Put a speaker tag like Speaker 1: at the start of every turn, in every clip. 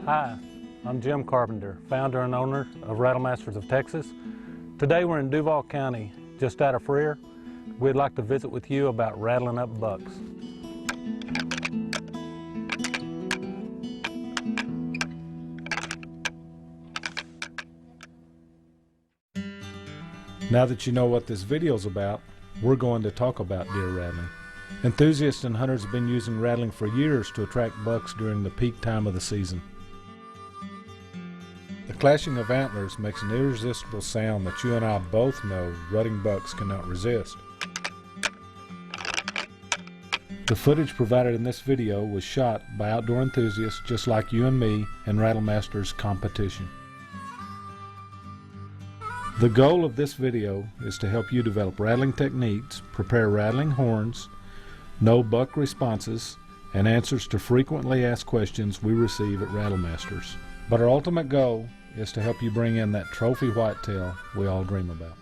Speaker 1: Hi, I'm Jim Carpenter, founder and owner of Rattlemasters of Texas. Today we're in Duval County, just out of Freer. We'd like to visit with you about rattling up bucks.
Speaker 2: Now that you know what this video is about, we're going to talk about deer rattling. Enthusiasts and hunters have been using rattling for years to attract bucks during the peak time of the season. The clashing of antlers makes an irresistible sound that you and I both know rutting bucks cannot resist. The footage provided in this video was shot by outdoor enthusiasts just like you and me in Rattlemasters competition. The goal of this video is to help you develop rattling techniques, prepare rattling horns, know buck responses, and answers to frequently asked questions we receive at Rattlemasters. But our ultimate goal is to help you bring in that trophy whitetail we all dream about.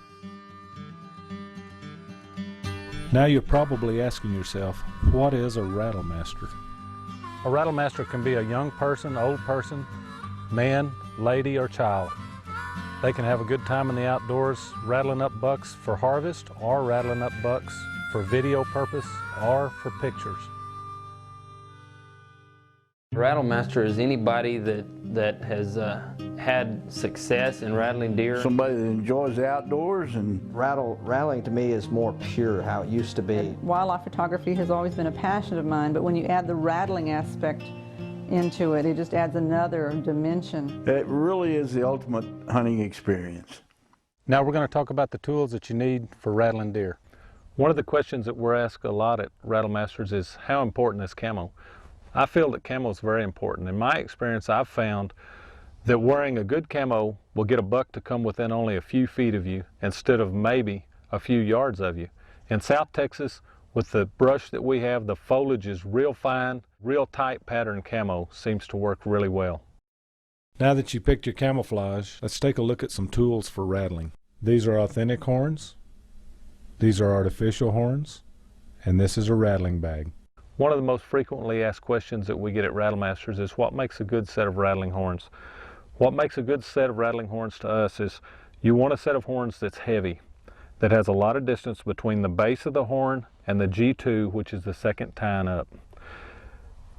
Speaker 2: Now you're probably asking yourself, what is a Rattlemaster?
Speaker 1: A Rattlemaster can be a young person, old person, man, lady, or child. They can have a good time in the outdoors rattling up bucks for harvest or rattling up bucks for video purpose or for pictures.
Speaker 3: A Rattlemaster is anybody that has had success in rattling deer.
Speaker 4: Somebody that enjoys the outdoors. And
Speaker 5: rattling to me is more pure, how it used to be.
Speaker 6: Wildlife photography has always been a passion of mine, but when you add the rattling aspect into it, it just adds another dimension.
Speaker 4: It really is the ultimate hunting experience.
Speaker 1: Now we're going to talk about the tools that you need for rattling deer. One of the questions that we're asked a lot at Rattlemasters is how important is camo? I feel that camo is very important. In my experience, I've found that wearing a good camo will get a buck to come within only a few feet of you instead of maybe a few yards of you. In South Texas, with the brush that we have, the foliage is real fine, real tight pattern camo seems to work really well.
Speaker 2: Now that you picked your camouflage, let's take a look at some tools for rattling. These are authentic horns, these are artificial horns, and this is a rattling bag.
Speaker 1: One of the most frequently asked questions that we get at Rattlemasters is what makes a good set of rattling horns? What makes a good set of rattling horns to us is you want a set of horns that's heavy, that has a lot of distance between the base of the horn and the G2, which is the second tine up.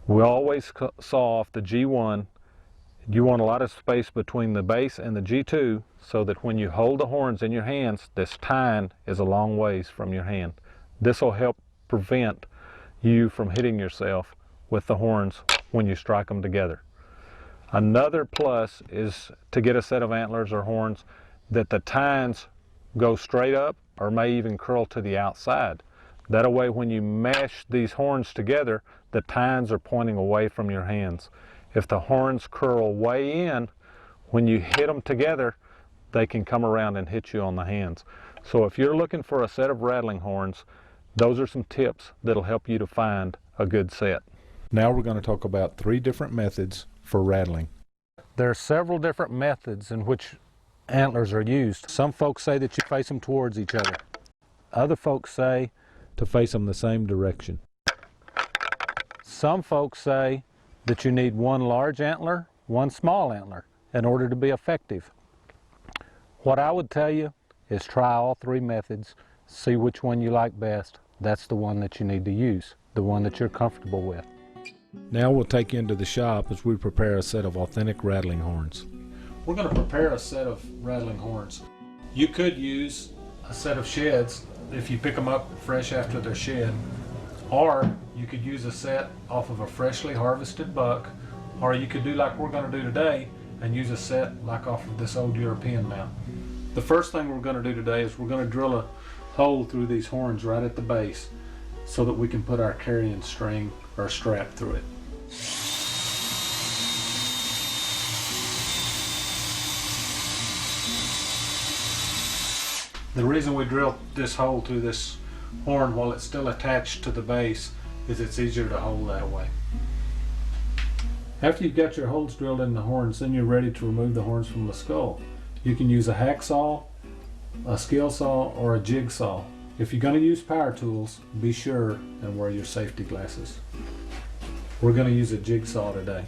Speaker 1: We always saw off the G1. You want a lot of space between the base and the G2 so that when you hold the horns in your hands, this tine is a long ways from your hand. This will help prevent you from hitting yourself with the horns when you strike them together. Another plus is to get a set of antlers or horns that the tines go straight up or may even curl to the outside. That way when you mash these horns together, the tines are pointing away from your hands. If the horns curl way in, when you hit them together, they can come around and hit you on the hands. So if you're looking for a set of rattling horns, those are some tips that'll help you to find a good set.
Speaker 2: Now we're going to talk about 3 different methods for rattling.
Speaker 1: There are several different methods in which antlers are used. Some folks say that you face them towards each other. Other folks say
Speaker 2: to face them the same direction.
Speaker 1: Some folks say that you need one large antler, one small antler in order to be effective. What I would tell you is try all 3 methods, see which one you like best. That's the one that you need to use, the one that you're comfortable with.
Speaker 2: Now we'll take you into the shop as we prepare a set of authentic rattling horns.
Speaker 1: We're going to prepare a set of rattling horns. You could use a set of sheds if you pick them up fresh after they're shed, or you could use a set off of a freshly harvested buck, or you could do like we're going to do today and use a set like off of this old European mount. The first thing we're going to do today is we're going to drill a hole through these horns right at the base so that we can put our carrying string or strap through it. The reason we drill this hole through this horn while it's still attached to the base is it's easier to hold that way. After you've got your holes drilled in the horns, then you're ready to remove the horns from the skull. You can use a hacksaw, a skill saw, or a jigsaw. If you're going to use power tools, be sure and wear your safety glasses. We're going to use a jigsaw today.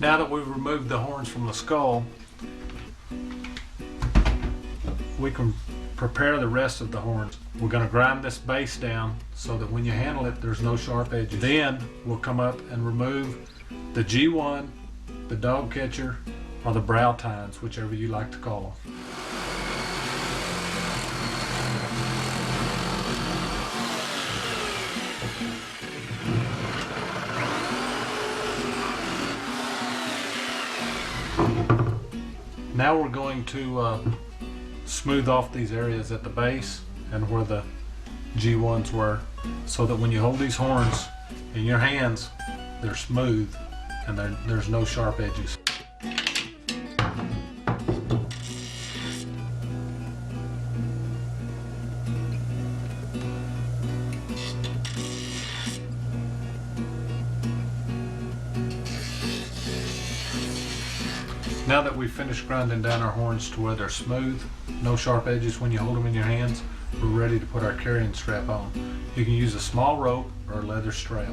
Speaker 2: Now that we've removed the horns from the skull, we can prepare the rest of the horns. We're going to grind this base down so that when you handle it, there's no sharp edges. Then we'll come up and remove the G1, the dog catcher, or the brow tines, whichever you like to call them. Now we're going to smooth off these areas at the base and where the G1s were, so that when you hold these horns in your hands, they're smooth and there's no sharp edges. Now that we've finished grinding down our horns to where they're smooth, no sharp edges when you hold them in your hands, we're ready to put our carrying strap on. You can use a small rope or a leather strap.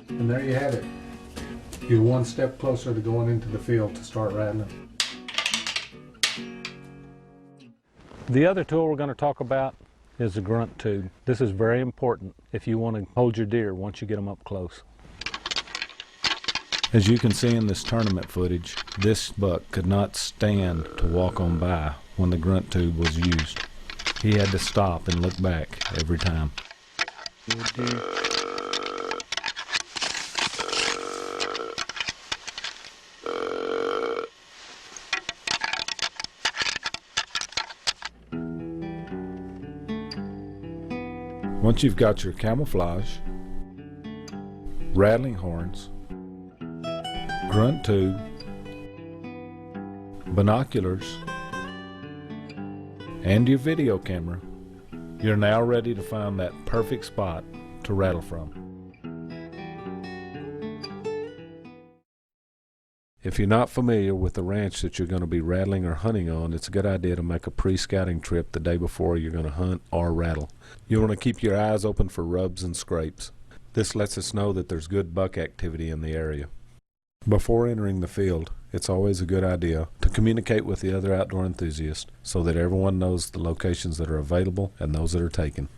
Speaker 2: And there you have it. You're one step closer to going into the field to start rattling.
Speaker 1: The other tool we're going to talk about is the grunt tube. This is very important if you want to hold your deer once you get them up close.
Speaker 2: As you can see in this tournament footage, this buck could not stand to walk on by when the grunt tube was used. He had to stop and look back every time. Once you've got your camouflage, rattling horns, grunt tube, binoculars, and your video camera, you're now ready to find that perfect spot to rattle from. If you're not familiar with the ranch that you're going to be rattling or hunting on, it's a good idea to make a pre-scouting trip the day before you're going to hunt or rattle. You want to keep your eyes open for rubs and scrapes. This lets us know that there's good buck activity in the area. Before entering the field, it's always a good idea to communicate with the other outdoor enthusiasts so that everyone knows the locations that are available and those that are taken.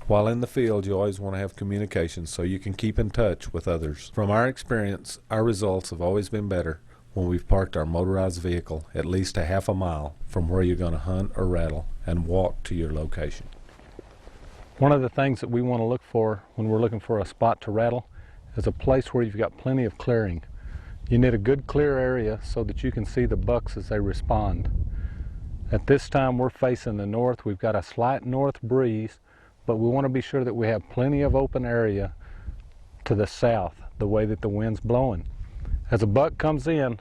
Speaker 2: While in the field, you always want to have communication so you can keep in touch with others. From our experience, our results have always been better when we've parked our motorized vehicle at least a half a mile from where you're going to hunt or rattle and walk to your location.
Speaker 1: One of the things that we want to look for when we're looking for a spot to rattle is a place where you've got plenty of clearing. You need a good clear area so that you can see the bucks as they respond. At this time we're facing the north. We've got a slight north breeze, but we want to be sure that we have plenty of open area to the south, the way that the wind's blowing. As a buck comes in,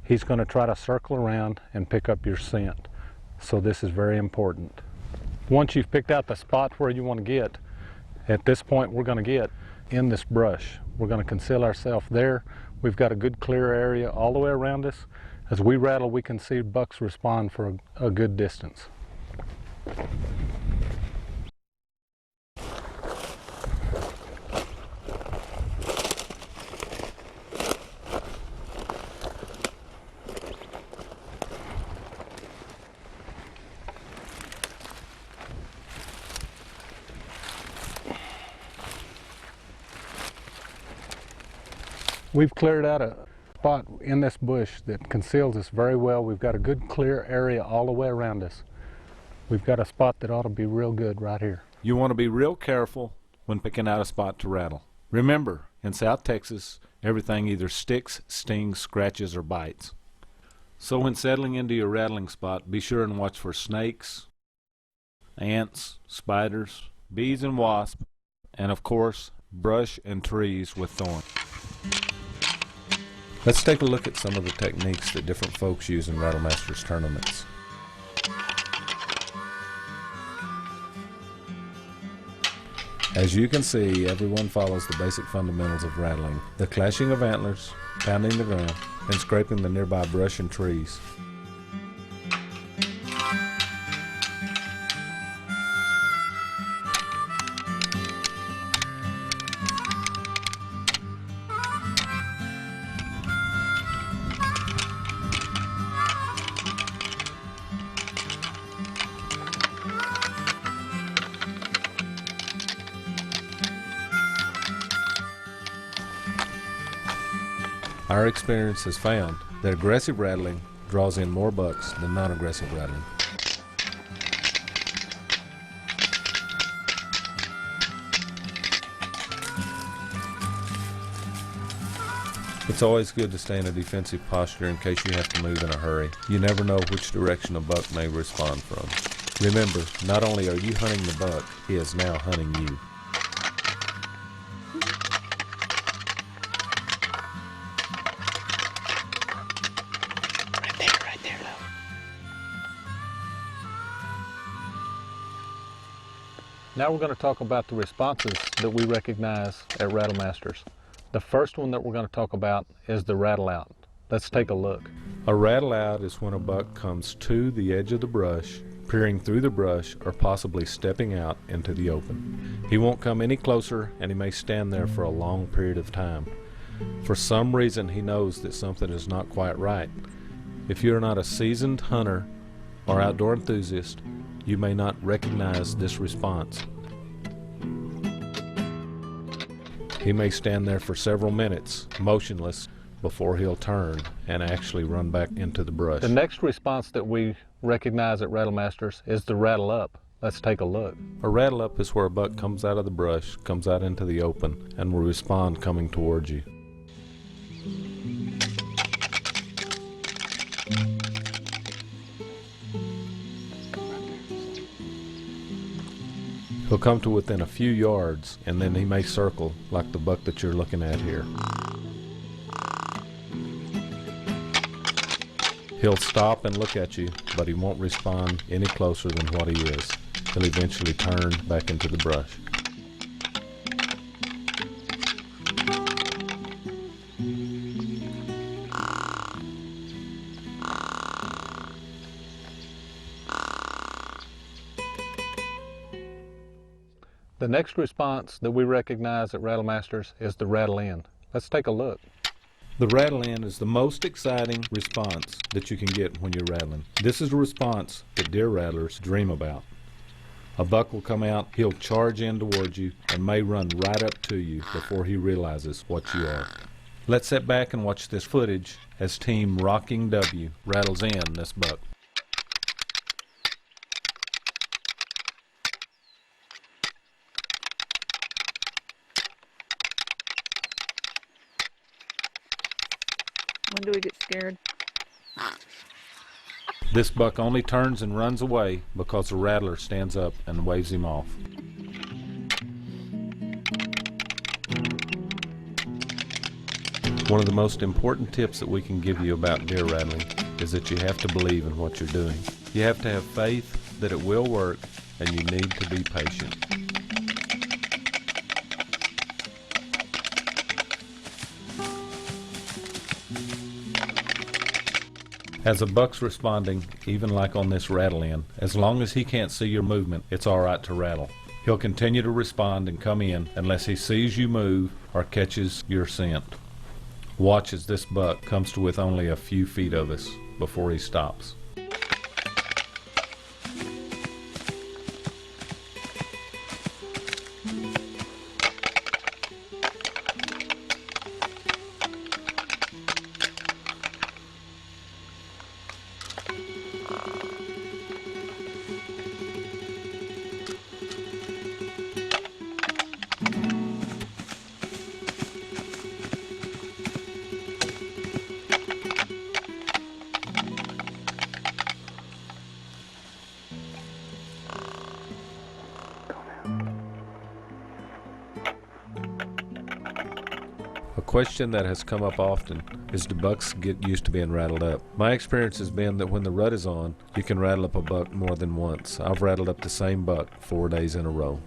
Speaker 1: he's going to try to circle around and pick up your scent. So this is very important. Once you've picked out the spot where you want to get, at this point we're going to get in this brush. We're going to conceal ourselves there. We've got a good clear area all the way around us. As we rattle, we can see bucks respond for a good distance. We've cleared out a spot in this bush that conceals us very well. We've got a good clear area all the way around us. We've got a spot that ought to be real good right here.
Speaker 2: You want to be real careful when picking out a spot to rattle. Remember, in South Texas, everything either sticks, stings, scratches, or bites. So when settling into your rattling spot, be sure and watch for snakes, ants, spiders, bees and wasps, and of course, brush and trees with thorns. Let's take a look at some of the techniques that different folks use in Rattlemasters tournaments. As you can see, everyone follows the basic fundamentals of rattling: the clashing of antlers, pounding the ground, and scraping the nearby brush and trees. Our experience has found that aggressive rattling draws in more bucks than non-aggressive rattling. It's always good to stay in a defensive posture in case you have to move in a hurry. You never know which direction a buck may respond from. Remember, not only are you hunting the buck, he is now hunting you.
Speaker 1: Now we're going to talk about the responses that we recognize at Rattlemasters. The first one that we're going to talk about is the rattle out. Let's take a look.
Speaker 2: A rattle out is when a buck comes to the edge of the brush, peering through the brush, or possibly stepping out into the open. He won't come any closer, and he may stand there for a long period of time. For some reason, he knows that something is not quite right. If you're not a seasoned hunter or outdoor enthusiast, you may not recognize this response. He may stand there for several minutes, motionless, before he'll turn and actually run back into the brush.
Speaker 1: The next response that we recognize at Rattlemasters is the rattle up. Let's take a look.
Speaker 2: A rattle up is where a buck comes out of the brush, comes out into the open, and will respond coming towards you. He'll come to within a few yards, and then he may circle like the buck that you're looking at here. He'll stop and look at you, but he won't respond any closer than what he is. He'll eventually turn back into the brush.
Speaker 1: The next response that we recognize at Rattlemasters is the rattle in. Let's take a look.
Speaker 2: The rattle in is the most exciting response that you can get when you're rattling. This is a response that deer rattlers dream about. A buck will come out, he'll charge in towards you, and may run right up to you before he realizes what you are. Let's sit back and watch this footage as Team Rocking W rattles in this buck.
Speaker 6: When do we get scared?
Speaker 2: This buck only turns and runs away because the rattler stands up and waves him off. One of the most important tips that we can give you about deer rattling is that you have to believe in what you're doing. You have to have faith that it will work, and you need to be patient. As a buck's responding, even like on this rattle in, as long as he can't see your movement, it's all right to rattle. He'll continue to respond and come in unless he sees you move or catches your scent. Watch as this buck comes to within only a few feet of us before he stops. A question that has come up often is, do bucks get used to being rattled up? My experience has been that when the rut is on, you can rattle up a buck more than once. I've rattled up the same buck 4 days in a row.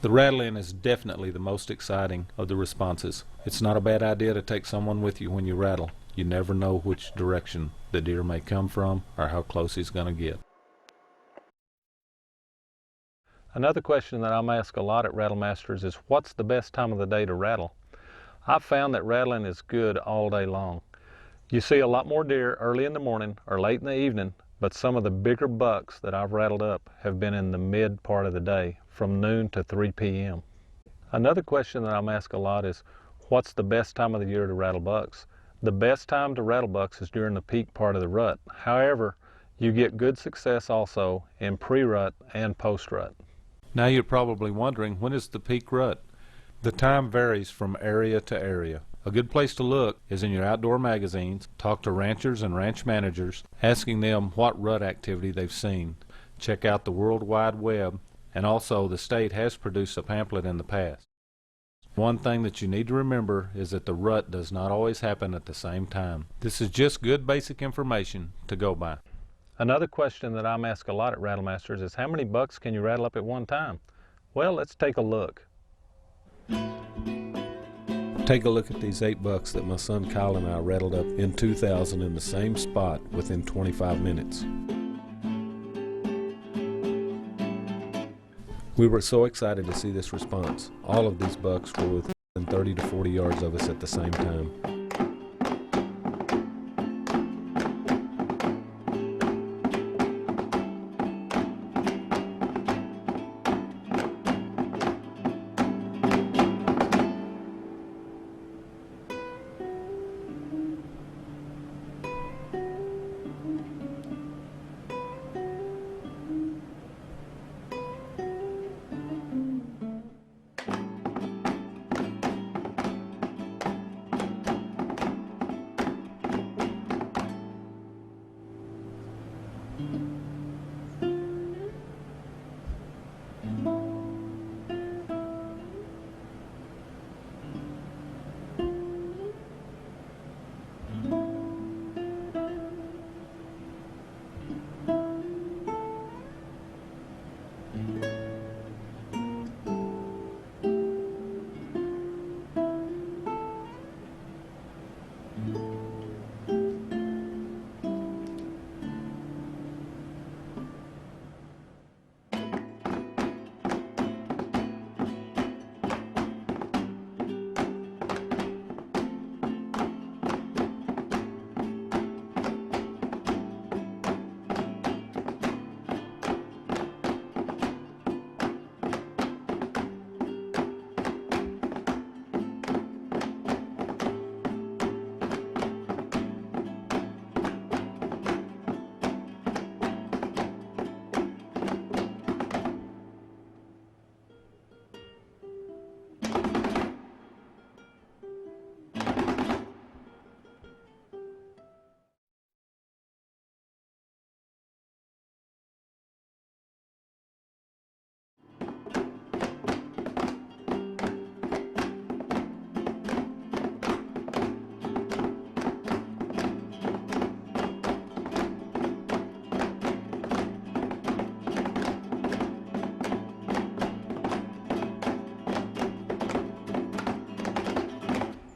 Speaker 2: The rattling is definitely the most exciting of the responses. It's not a bad idea to take someone with you when you rattle. You never know which direction the deer may come from or how close he's going to get.
Speaker 1: Another question that I'm asked a lot at Rattlemasters is, what's the best time of the day to rattle? I've found that rattling is good all day long. You see a lot more deer early in the morning or late in the evening, but some of the bigger bucks that I've rattled up have been in the mid part of the day, from noon to 3 p.m. Another question that I'm asked a lot is, what's the best time of the year to rattle bucks? The best time to rattle bucks is during the peak part of the rut. However, you get good success also in pre-rut and post-rut.
Speaker 2: Now you're probably wondering, when is the peak rut? The time varies from area to area. A good place to look is in your outdoor magazines. Talk to ranchers and ranch managers, asking them what rut activity they've seen. Check out the World Wide Web, and also the state has produced a pamphlet in the past. One thing that you need to remember is that the rut does not always happen at the same time. This is just good basic information to go by.
Speaker 1: Another question that I'm asked a lot at Rattlemasters is, how many bucks can you rattle up at one time? Well, let's take a look.
Speaker 2: Take a look at these 8 bucks that my son Kyle and I rattled up in 2000 in the same spot within 25 minutes. We were so excited to see this response. All of these bucks were within 30 to 40 yards of us at the same time.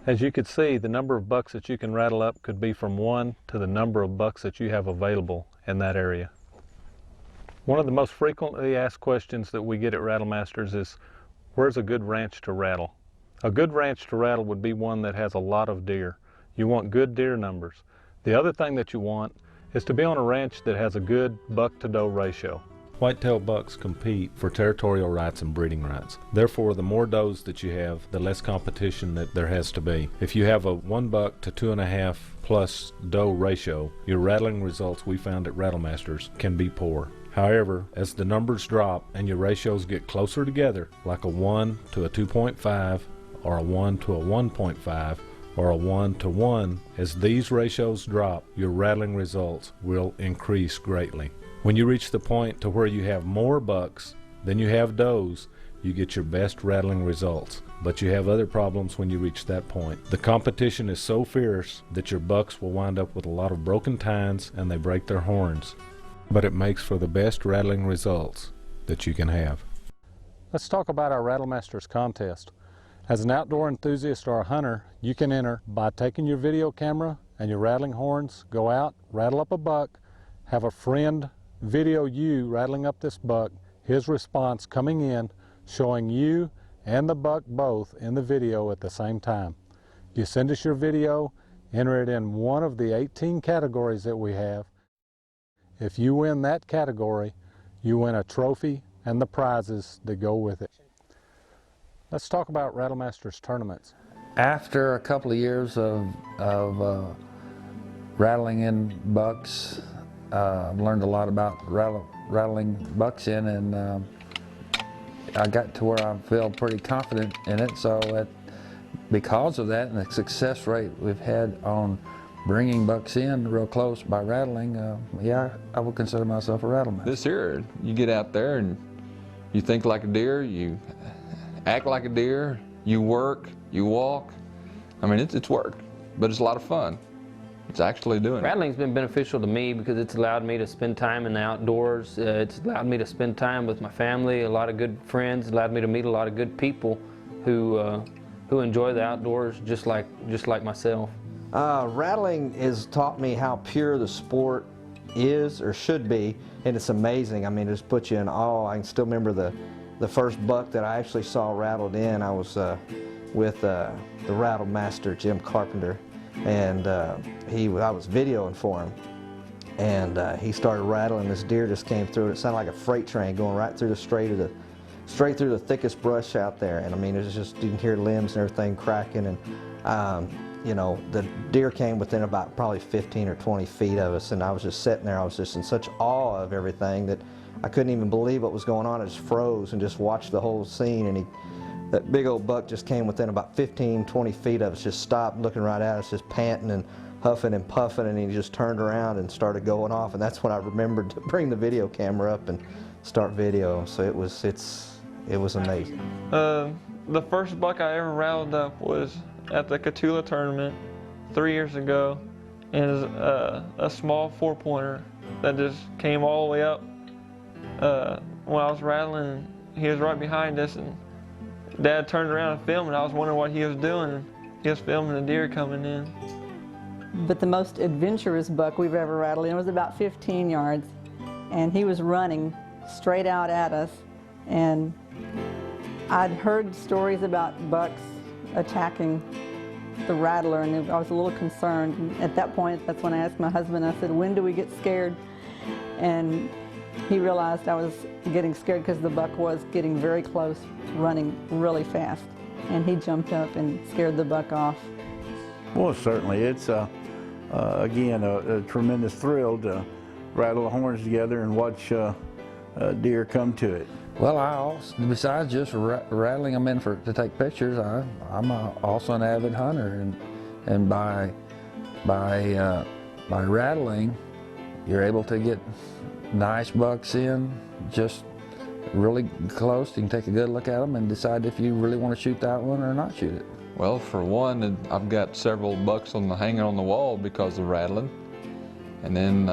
Speaker 1: As you could see, the number of bucks that you can rattle up could be from 1 to the number of bucks that you have available in that area. One of the most frequently asked questions that we get at Rattlemasters is, where's a good ranch to rattle? A good ranch to rattle would be one that has a lot of deer. You want good deer numbers. The other thing that you want is to be on a ranch that has a good buck to doe ratio.
Speaker 2: Whitetail bucks compete for territorial rights and breeding rights. Therefore, the more does that you have, the less competition that there has to be. If you have a 1 buck to 2.5 plus doe ratio, your rattling results we found at Rattlemasters can be poor. However, as the numbers drop and your ratios get closer together, like a 1 to a 2.5 or a 1 to a 1.5 or a 1 to 1, as these ratios drop, your rattling results will increase greatly. When you reach the point to where you have more bucks than you have does, you get your best rattling results. But you have other problems when you reach that point. The competition is so fierce that your bucks will wind up with a lot of broken tines and they break their horns. But it makes for the best rattling results that you can have. Let's talk about our Rattlemasters contest. As an outdoor enthusiast or a hunter, you can enter by taking your video camera and your rattling horns, go out, rattle up a buck, have a friend video you rattling up this buck, his response coming in, showing you and the buck both in the video at the same time. You send us your video, enter it in one of the 18 categories that we have. If you win that category, you win a trophy and the prizes that go with it. Let's talk about Rattlemasters tournaments.
Speaker 7: After a couple of years of rattling in bucks, I've learned a lot about rattling bucks in, and I got to where I feel pretty confident in it. So because of that and the success rate we've had on bringing bucks in real close by rattling, yeah, I would consider myself a rattlemaster.
Speaker 8: This here, you get out there and you think like a deer, you act like a deer, you work, you walk. I mean, it's work, but it's a lot of fun. It's actually doing it.
Speaker 3: Rattling's been beneficial to me because it's allowed me to spend time in the outdoors. It's allowed me to spend time with my family, a lot of good friends, allowed me to meet a lot of good people who enjoy the outdoors just like myself.
Speaker 5: Rattling has taught me how pure the sport is or should be, and it's amazing. I mean, it just puts you in awe. I can still remember the first buck that I actually saw rattled in. I was with the rattle master, Jim Carpenter, and I was videoing for him, and he started rattling. This deer just came through. It sounded like a freight train going right through straight through the thickest brush out there. And I mean, it was just, you can hear limbs and everything cracking, and you know, the deer came within about probably 15 or 20 feet of us, and I was just sitting there. I was just in such awe of everything that I couldn't even believe what was going on. I just froze and just watched the whole scene, and that big old buck just came within about 15, 20 feet of us, just stopped looking right at us, just panting and huffing and puffing, and he just turned around and started going off, and that's when I remembered to bring the video camera up and start video. So it was amazing.
Speaker 9: The first buck I ever rattled up was at the Catula tournament 3 years ago, and it was a small 4-pointer that just came all the way up. When I was rattling, he was right behind us, and Dad turned around and filmed, and I was wondering what he was doing. He was filming a deer coming in.
Speaker 6: But the most adventurous buck we've ever rattled in was about 15 yards, and he was running straight out at us, and I'd heard stories about bucks attacking the rattler, and I was a little concerned. And at that point, that's when I asked my husband, I said, when do we get scared? And he realized I was getting scared because the buck was getting very close, running really fast. And he jumped up and scared the buck off.
Speaker 4: Well, certainly, it's again a tremendous thrill to rattle the horns together and watch deer come to it.
Speaker 7: Well, besides just rattling them in to take pictures, I'm also an avid hunter, and by rattling, you're able to get nice bucks in just really close. You can take a good look at them and decide if you really want to shoot that one or not shoot it.
Speaker 8: Well, for one, I've got several bucks hanging on the wall because of rattling, and then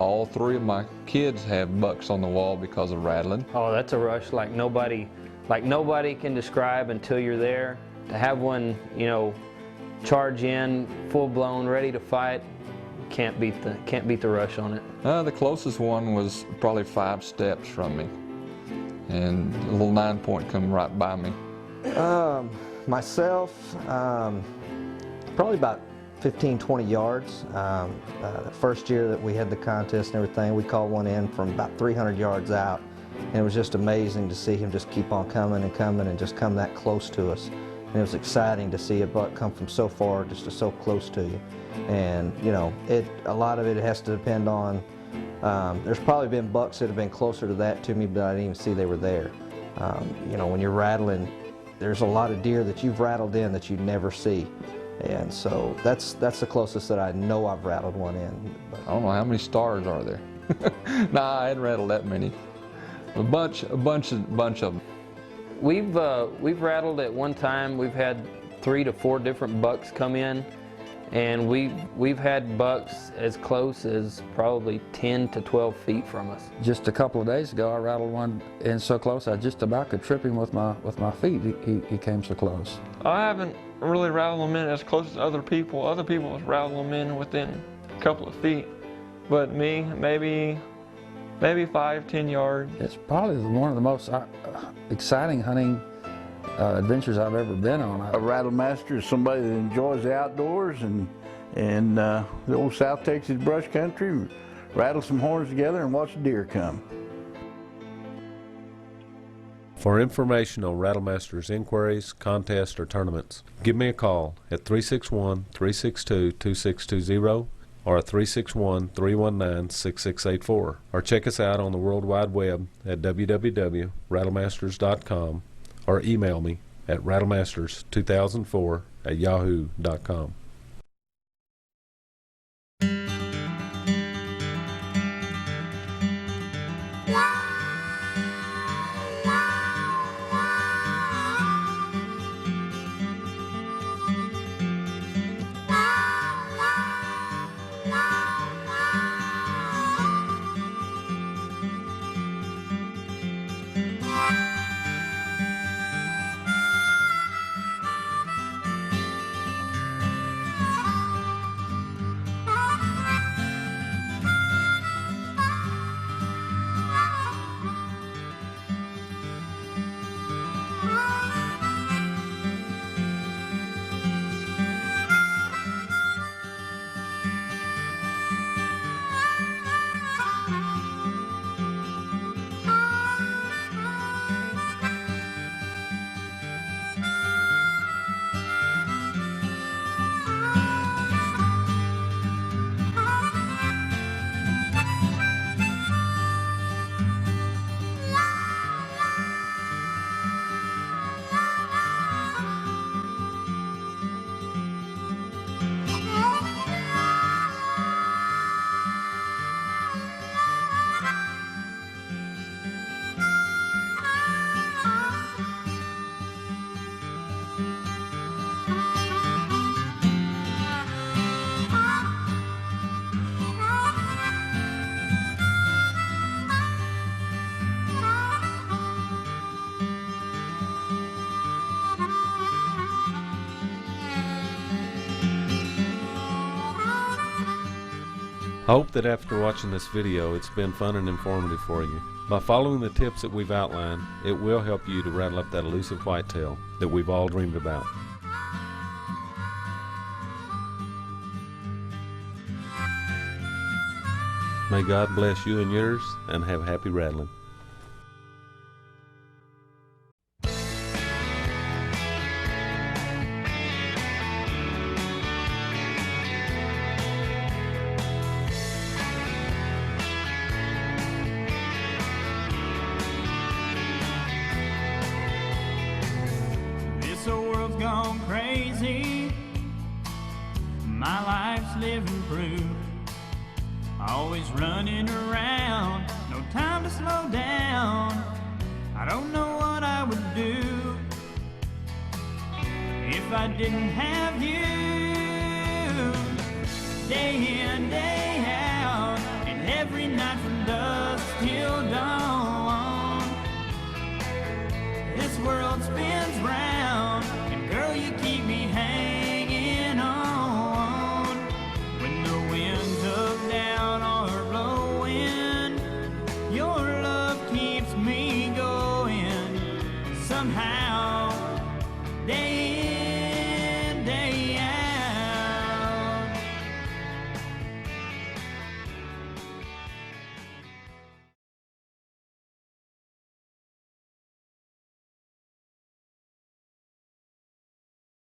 Speaker 8: all 3 of my kids have bucks on the wall because of rattling.
Speaker 3: Oh, that's a rush like nobody can describe until you're there. To have one, you know, charge in, full blown, ready to fight, can't beat the rush on it.
Speaker 8: The closest one was probably 5 steps from me, and a little 9-point come right by me.
Speaker 5: Myself, probably about 15, 20 yards. The first year that we had the contest and everything, we called one in from about 300 yards out, and it was just amazing to see him just keep on coming and coming and just come that close to us. And it was exciting to see a buck come from so far just to so close to you. And you know, a lot of it has to depend on, there's probably been bucks that have been closer to that to me, but I didn't even see they were there. You know, when you're rattling, there's a lot of deer that you've rattled in that you never see. And so that's the closest that I know I've rattled one in. But
Speaker 8: I don't know how many stars are there. Nah, I hadn't rattled that many. A bunch of them.
Speaker 3: We've rattled at one time. We've had 3 to 4 different bucks come in, and we've had bucks as close as probably 10 to 12 feet from us.
Speaker 7: Just a couple of days ago, I rattled one in so close I just about could trip him with my feet. He came so close.
Speaker 9: I haven't really rattled them in as close as other people. Other people have rattled them in within a couple of feet, but me, maybe 5-10 yards.
Speaker 7: It's probably one of the most exciting hunting adventures I've ever been on.
Speaker 4: A Rattlemaster is somebody that enjoys the outdoors and the old South Texas brush country, rattle some horns together and watch a deer come.
Speaker 2: For information on Rattlemasters inquiries, contests, or tournaments, give me a call at 361-362-2620 or 361-319-6684, or check us out on the World Wide Web at www.rattlemasters.com, or email me at rattlemasters2004@yahoo.com. I hope that after watching this video it's been fun and informative for you. By following the tips that we've outlined, it will help you to rattle up that elusive whitetail that we've all dreamed about. May God bless you and yours, and have happy rattling.
Speaker 10: This old world's gone crazy. My life's living proof. Always running around, no time to slow down. I don't know what I would do if I didn't have you. Day in, day out, and every night from dusk till dawn. This world spins round, and girl, you keep me hanging on. When the winds of doubt are blowing, your love keeps me going. Somehow, day in,